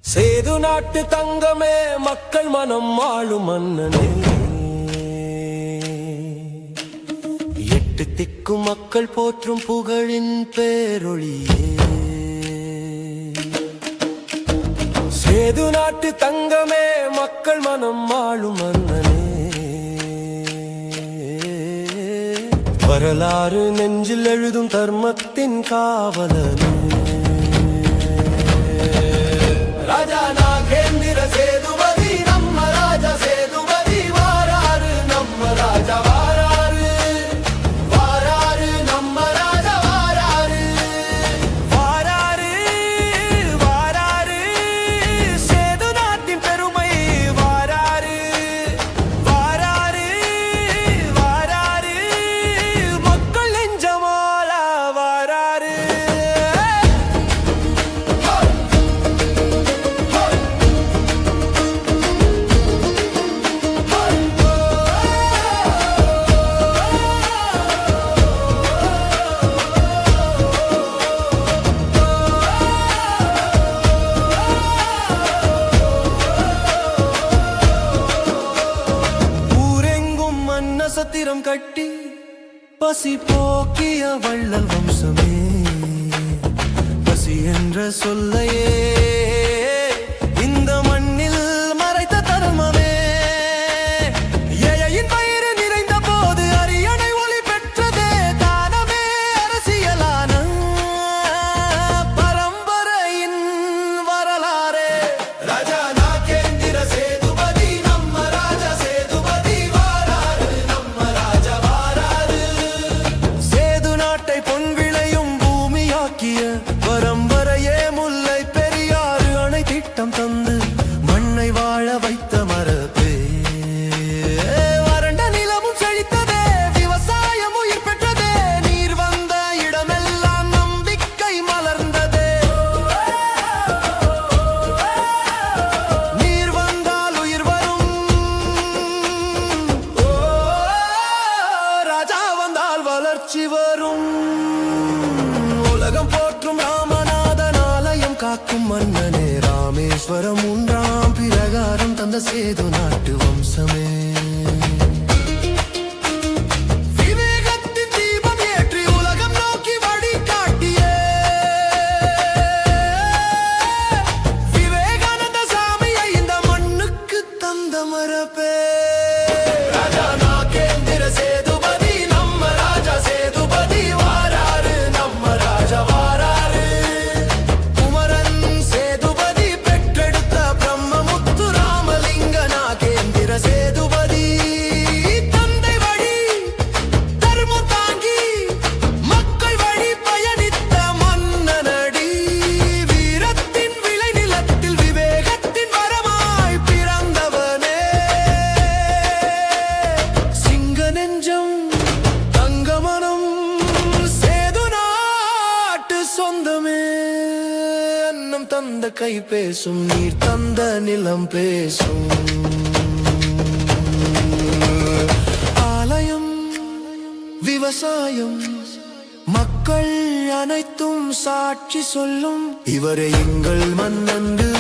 சேது நாட்டு தங்கமே மக்கள் மனம் ஆளும் மன்னனே, எட்டு திக்கும் மக்கள் போற்றும் புகழின் பேரொளியே. சேது நாட்டு தங்கமே மக்கள் மனம் ஆளும் மன்னனே, வரலாறு நெஞ்சில் எழுதும் தர்மத்தின் காவலனே. ராஜா நாகேந்திர சேதுபதி நம்ம ராஜா சேதுபதி வாராரு, நம்ம ராஜா வாராரு, வாராரு நம்ம ராஜா வாராரு, வாராரு, வாராரு சேது நாட்டின் பெருமை வாராரு, வாராரு, வாராரு மக்கள் நெஞ்சமால வாராரு. சத்திரம் கட்டி பசி போக்கிய வள்ளல் வம்சமே, பசி என்ற சொல்லையே இந்த மண்ணில் மறைத்த தர்மமே. ஏழையின் வயிறு நிறைந்த போது அரியணை ஒளி பெற்றதே தானமே அரசியலான பரம்பரையின் வரலாறே. ராஜா நாகேந்திர சேதுபதி நம்ம ராஜா சேதுபதி வாராரு, நம்ம ராஜா வாராரு. சேது நாட்டை பொன் விளையும் பூமியாக்கிய பரம்பரையே முல்லை பெரியாறு அணை திட்டம் தந்து மண்ணை வாழ வைத்த மரபே. வறண்ட நிலமும் செழித்ததே, விவசாயம் உயிர் பெற்றதே, நீர் வந்த இடமெல்லாம் நம்பிக்கை மலர்ந்ததே. நீர் வந்தால் உயிர் வரும், ராஜா வந்தால் வளர்ச்சி வரும். உலகம் போற்றும் ராமநாதன் ஆலயம் காக்கும் மன்னனே, ராமேஸ்வரம் 3ஆம் பிரகாரம் தந்த சேது நாட்டு வம்சமே. விவேகத்தின் தீபம் ஏற்றி உலகம் நோக்கி வழிகாட்டியே, விவேகானந்த சாமியை இந்த மண்ணுக்கு தந்த மரபே. ராஜா நாகேந்திர சேதுபதி நம்ம ராஜா சேதுபதி வாராரு, நம்ம ராஜா வாராரு. குமரன் சேதுபதி பெற்றெடுத்த பிரம்மமுத்து ராமலிங்க நாகேந்திர சேதுபதி, தந்தை வழி தர்மம் தாங்கி மக்கள் வழி பயணித்த மன்னனடி. வீரத்தின் விளைநிலத்தில் விவேகத்தின் வரமாய் பிறந்தவனே, சிங்க நெஞ்சம் தங்கமனம் சேது நாட்டு சொந்தமே. அன்னம் தந்த கை பேசும், நீர் தந்த நிலம் பேசும். ஆலயம் விவசாயம் மக்கள் அனைத்தும் சாட்சி சொல்லும், இவரே எங்கள் மன்னன்று